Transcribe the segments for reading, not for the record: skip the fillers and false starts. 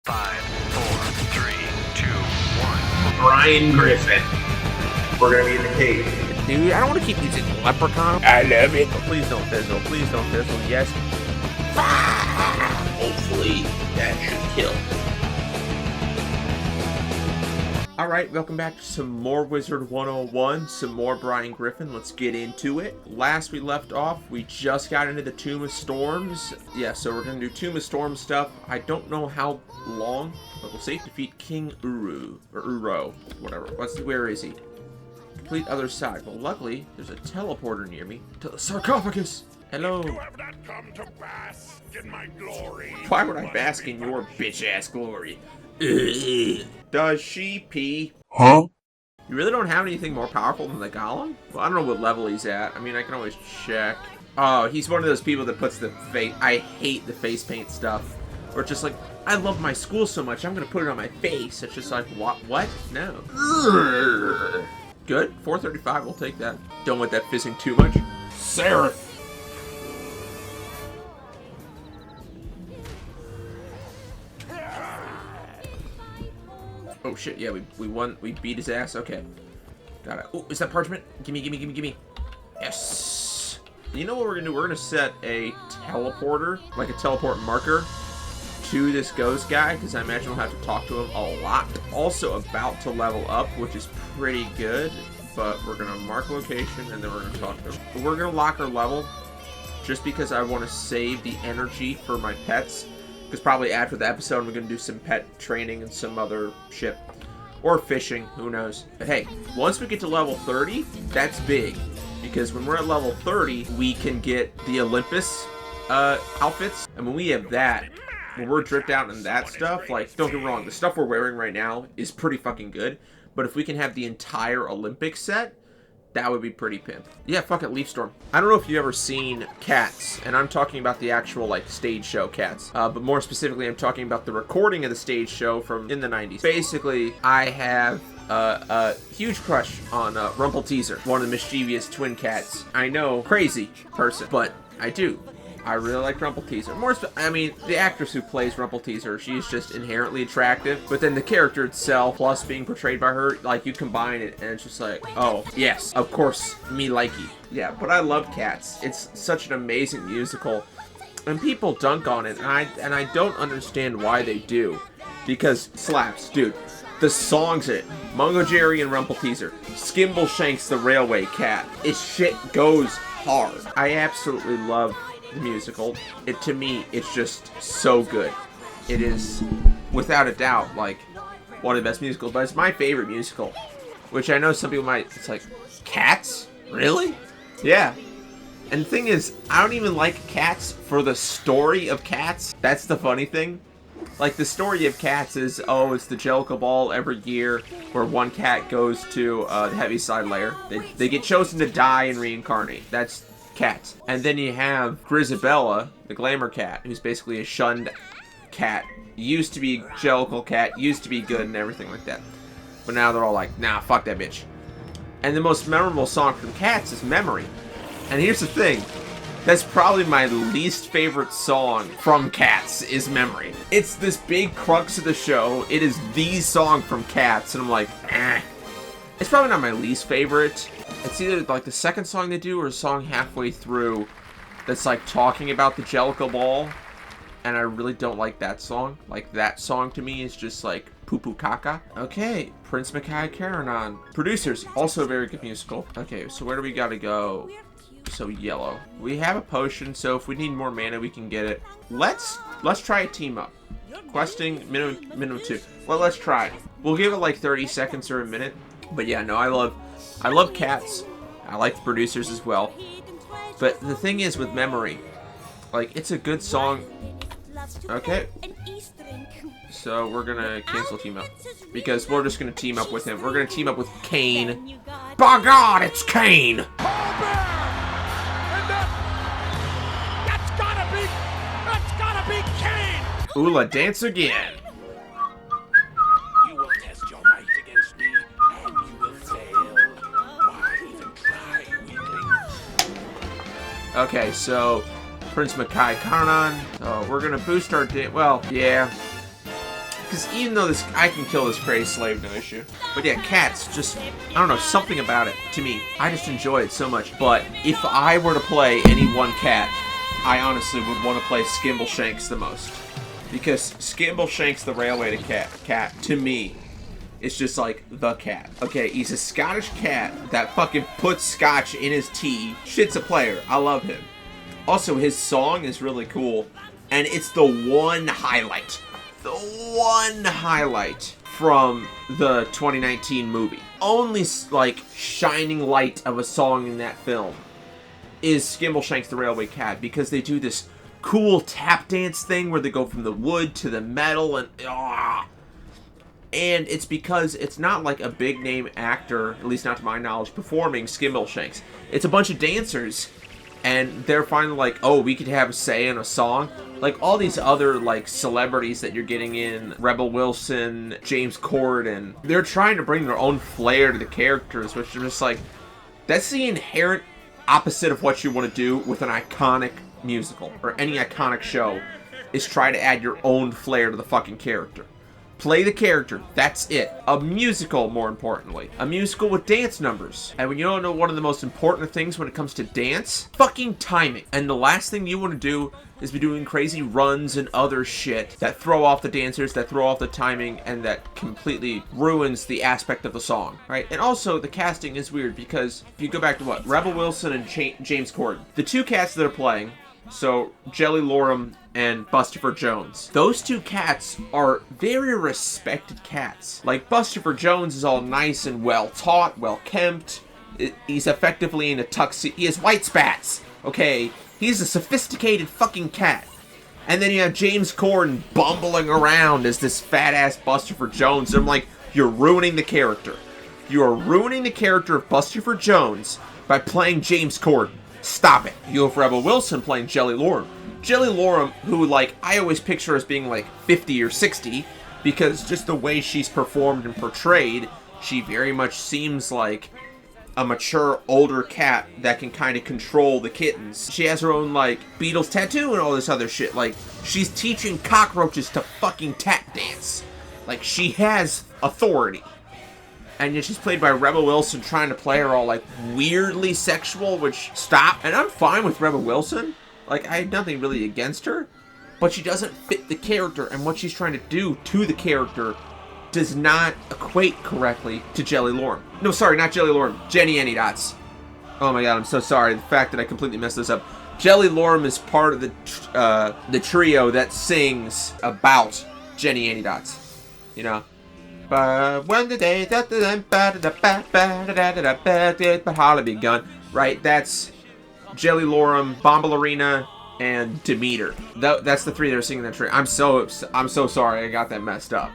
5, 4, 3, 2, 1. Brian Griffin. We're gonna be in the cave. Dude, I don't want to keep using Leprechaun. I love it. Oh, please don't fizzle. Please don't fizzle. Yes. Hopefully that should kill. Alright, welcome back to some more Wizard101, some more Brian Griffin. Let's get into it. Last we left off, we just got into the Tomb of Storms. Yeah, so we're going to do Tomb of Storms stuff. I don't know how long, but we'll see. Defeat King Uru, or Uro, whatever. Where is he? Complete other side. Well, luckily, there's a teleporter near me to the sarcophagus. Hello. You have not come to bask in my glory. Why would I bask in your bitch-ass glory? Does she pee? Huh? You really don't have anything more powerful than the Golem? Well, I don't know what level he's at. I mean, I can always check. Oh, he's one of those people that puts the face... I hate the face paint stuff. Or just like, I love my school so much, I'm gonna put it on my face. It's just like, what? No. Good. 435, we'll take that. Don't want that fizzing too much. Seraph! Oh shit, yeah, we won, we beat his ass, okay. Got it. Oh, is that parchment? Gimme. Yes! You know what we're gonna do? We're gonna set a teleporter, like a teleport marker, to this ghost guy, because I imagine we'll have to talk to him a lot. Also about to level up, which is pretty good, but we're gonna mark location, and then we're gonna talk to him. But we're gonna lock our level, just because I want to save the energy for my pets. Because probably after the episode, we're going to do some pet training and some other shit. Or fishing, who knows. But hey, once we get to level 30, that's big. Because when we're at level 30, we can get the Olympus outfits. And when we have that, when we're dripped out in that stuff, like, don't get me wrong, the stuff we're wearing right now is pretty fucking good. But if we can have the entire Olympic set, that would be pretty pimp. Yeah, fuck it, Leaf Storm. I don't know if you've ever seen Cats, and I'm talking about the actual, like, stage show Cats. But more specifically, I'm talking about the recording of the stage show from in the 90s. Basically, I have a huge crush on Rumpelteazer, one of the mischievous twin cats. I know, crazy person, but I do. I really like Rumpelteazer. I mean, the actress who plays Rumpelteazer, she's just inherently attractive. But then the character itself, plus being portrayed by her, like, you combine it, and it's just like, oh, yes, of course, me likey. Yeah, but I love Cats. It's such an amazing musical. And people dunk on it, and I don't understand why they do. Because slaps, dude. The songs it. Mungo Jerry and Rumpelteazer. Skimbleshanks the Railway Cat. Its shit goes hard. I absolutely love the musical. To me, it's just so good. It is, without a doubt, like, one of the best musicals, but it's my favorite musical. Which I know some people might, it's like, Cats? Really? Yeah. And the thing is, I don't even like Cats for the story of Cats. That's the funny thing. Like, the story of Cats is, oh, it's the Jellicle Ball every year, where one cat goes to the Heaviside Lair. They get chosen to die and reincarnate. That's Cats. And then you have Grisabella, the glamour cat, who's basically a shunned cat. Used to be Jellicle cat, used to be good and everything like that. But now they're all like, nah, fuck that bitch. And the most memorable song from Cats is Memory. And here's the thing. That's probably my least favorite song from Cats is Memory. It's this big crux of the show. It is the song from Cats. And I'm like, eh. It's probably not my least favorite. It's either like the second song they do or a song halfway through that's like talking about the Jellicle Ball. And I really don't like that song. Like, that song to me is just like poo-poo caca. Okay, Prince Mackay Karanon. Producers, also a very good musical. Okay, so where do we gotta go? So yellow. We have a potion, so if we need more mana, we can get it. Let's try a team up. Questing minimum 2. Well, let's try it. We'll give it like 30 seconds or a minute. But yeah, no, I love Cats. I like the producers as well. But the thing is with Memory, like, it's a good song. Okay. So we're gonna cancel team up. Because we're just gonna team up with him. We're gonna team up with Kane. By God, it's Kane! That's gotta be Kane! Ula, dance again! You will test your might against me, and you will fail. Why even try, weakling? Okay, so Prince Mackay Karnan. So we're gonna boost our well, yeah. Because even though I can kill this crazy slave, no issue. But yeah, cats, just, I don't know, something about it, to me. I just enjoy it so much. But if I were to play any one cat, I honestly would want to play Skimbleshanks the most. Because Skimbleshanks the Railway cat, to me, is just like the cat. Okay, he's a Scottish cat that fucking puts scotch in his tea. Shit's a player. I love him. Also, his song is really cool. And it's the one highlight. The one highlight from the 2019 movie. Only, like, shining light of a song in that film is Skimbleshanks the Railway Cat, because they do this cool tap dance thing where they go from the wood to the metal, and it's because it's not like a big name actor, at least not to my knowledge, performing Skimbleshanks. It's a bunch of dancers, and they're finally like, oh, we could have a say in a song. Like all these other like celebrities that you're getting in, Rebel Wilson, James Corden, they're trying to bring their own flair to the characters, which are just like, that's the inherent opposite of what you want to do with an iconic musical or any iconic show, is try to add your own flair to the fucking character. Play the character, that's it. A musical, more importantly. A musical with dance numbers. And when you don't know one of the most important things when it comes to dance, fucking timing. And the last thing you want to do is be doing crazy runs and other shit that throw off the dancers, that throw off the timing, and that completely ruins the aspect of the song, right? And also, the casting is weird because if you go back to what? Rebel Wilson and James Corden. The two cats that are playing, so Jelly Loram and Bustopher Jones. Those two cats are very respected cats. Like, Bustopher Jones is all nice and well-taught, well-kempt. He's effectively in a tuxedo. He has white spats, okay? He's a sophisticated fucking cat. And then you have James Corden bumbling around as this fat-ass Bustopher Jones. And I'm like, you're ruining the character. You are ruining the character of Bustopher Jones by playing James Corden. Stop it. You have Rebel Wilson playing Jelly Loram. Jelly Loram, who, like, I always picture as being, like, 50 or 60, because just the way she's performed and portrayed, she very much seems like a mature, older cat that can kind of control the kittens. She has her own, like, Beatles tattoo and all this other shit. Like, she's teaching cockroaches to fucking tap dance. Like, she has authority. And yet she's played by Rebel Wilson trying to play her all, like, weirdly sexual, which, stop. And I'm fine with Rebel Wilson. Like, I have nothing really against her. But she doesn't fit the character, and what she's trying to do to the character does not equate correctly to Jelly Loram. No, sorry, not Jelly Loram. Jenny Anydots. Oh my god, I'm so sorry. The fact that I completely messed this up. Jelly Loram is part of the trio that sings about Jenny Anydots. You know? But when the day that the holiday begun, right? That's Jelly Loram, Bombalurina, and Demeter. That's the three that are singing that trio. I'm so sorry I got that messed up.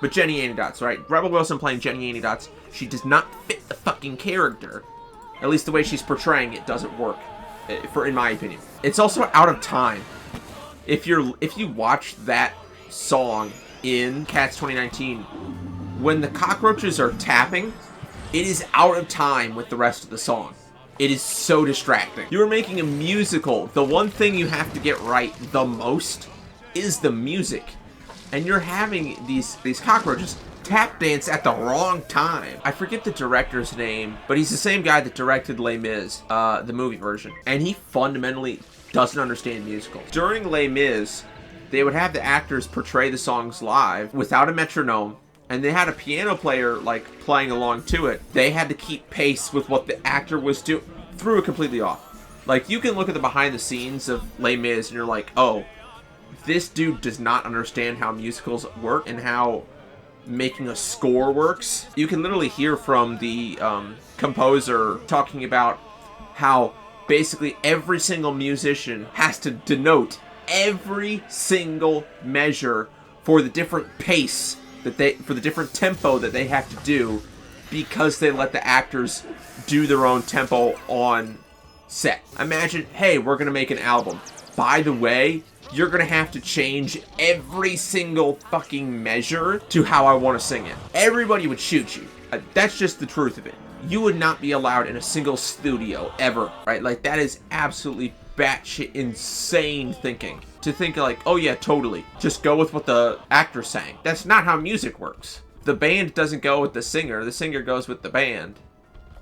But Jenny Anydots, right? Rebel Wilson playing Jenny Anydots. She does not fit the fucking character. At least the way she's portraying it doesn't work, in my opinion. It's also out of time. If you watch that song in Cats 2019, when the cockroaches are tapping, it is out of time with the rest of the song. It is so distracting. You are making a musical. The one thing you have to get right the most is the music. And you're having these cockroaches tap dance at the wrong time. I forget the director's name, but he's the same guy that directed Les Mis, the movie version. And he fundamentally doesn't understand musicals. During Les Mis, they would have the actors portray the songs live without a metronome, and they had a piano player, like, playing along to it. They had to keep pace with what the actor was doing. Threw it completely off. Like, you can look at the behind the scenes of Les Mis, and you're like, oh, this dude does not understand how musicals work and how making a score works. You can literally hear from the composer talking about how basically every single musician has to denote every single measure for the different pace for the different tempo that they have to do, because they let the actors do their own tempo on set. Imagine, hey, we're gonna make an album. By the way, you're gonna have to change every single fucking measure to how I want to sing it. Everybody would shoot you. That's just the truth of it. You would not be allowed in a single studio ever, right? Like, that is absolutely batshit insane thinking. to think like, oh yeah, totally, just go with what the actor sang. That's not how music works. The band doesn't go with the singer goes with the band.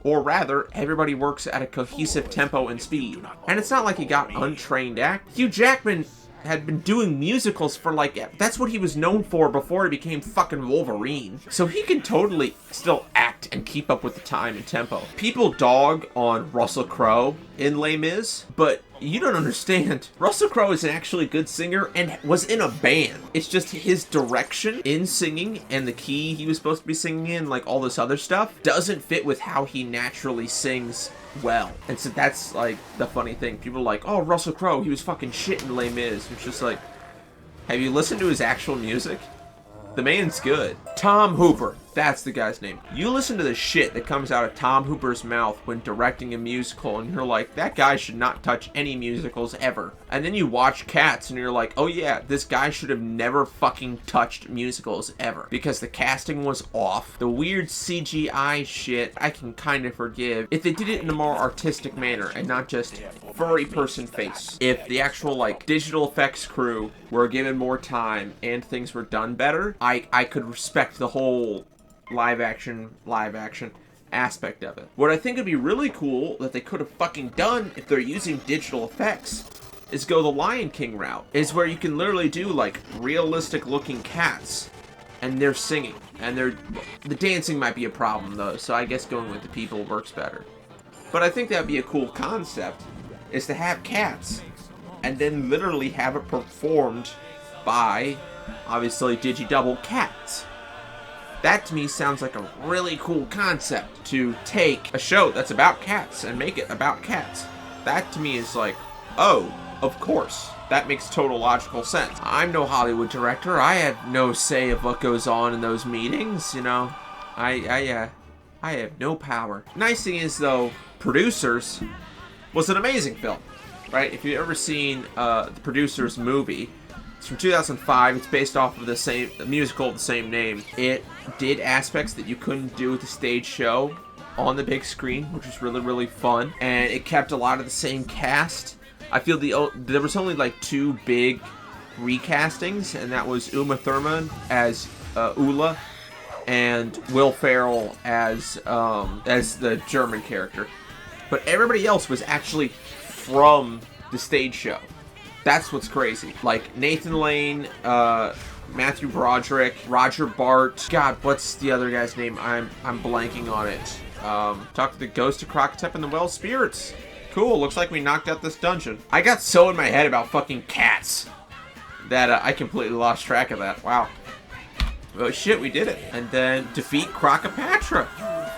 Or rather, everybody works at a cohesive tempo and speed. And it's not like he got untrained act. Hugh Jackman had been doing musicals for like, that's what he was known for before he became fucking Wolverine. So he can totally still act and keep up with the time and tempo. People dog on Russell Crowe in Les Mis, but you don't understand. Russell Crowe is an actually good singer and was in a band. It's just his direction in singing and the key he was supposed to be singing in, like all this other stuff, doesn't fit with how he naturally sings well. And so that's like the funny thing. People are like, oh, Russell Crowe, he was fucking shit in Les Mis. It's just like, have you listened to his actual music? The man's good. Tom Hooper. That's the guy's name. You listen to the shit that comes out of Tom Hooper's mouth when directing a musical, and you're like, that guy should not touch any musicals ever. And then you watch Cats, and you're like, oh yeah, this guy should have never fucking touched musicals ever. Because the casting was off. The weird CGI shit, I can kind of forgive if they did it in a more artistic manner, and not just furry person face. If the actual, like, digital effects crew were given more time, and things were done better, I could respect the whole live action aspect of it. What I think would be really cool that they could have fucking done if they're using digital effects is go the Lion King route. Is where you can literally do like realistic looking cats and they're singing. And the dancing might be a problem though, so I guess going with the people works better. But I think that'd be a cool concept, is to have cats and then literally have it performed by obviously Digi-Double cats. That to me sounds like a really cool concept, to take a show that's about cats and make it about cats. That to me is like, oh, of course. That makes total logical sense. I'm no Hollywood director. I have no say of what goes on in those meetings, you know. I have no power. Nice thing is though, Producers was an amazing film, right? If you've ever seen the Producers movie, it's from 2005. It's based off of the musical of the same name. It did aspects that you couldn't do with the stage show on the big screen, which was really, really fun. And it kept a lot of the same cast. I feel there was only like 2 big recastings, and that was Uma Thurman as Ula, and Will Ferrell as the German character. But everybody else was actually from the stage show. That's what's crazy. Like Nathan Lane, Matthew Broderick, Roger Bart. God, what's the other guy's name? I'm blanking on it. Talk to the ghost of Crocotep and the Well Spirits. Cool, looks like we knocked out this dungeon. I got so in my head about fucking cats that I completely lost track of that. Wow. Oh shit, we did it. And then defeat Crocopatra.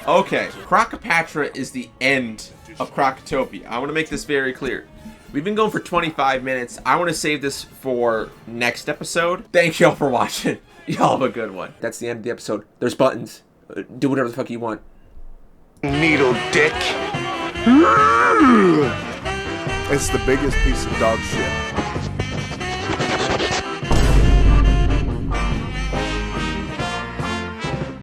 Okay, Crocopatra is the end of Crocotopia. I want to make this very clear. We've been going for 25 minutes. I want to save this for next episode. Thank y'all for watching. Y'all have a good one. That's the end of the episode. There's buttons. Do whatever the fuck you want. Needle dick. It's the biggest piece of dog shit.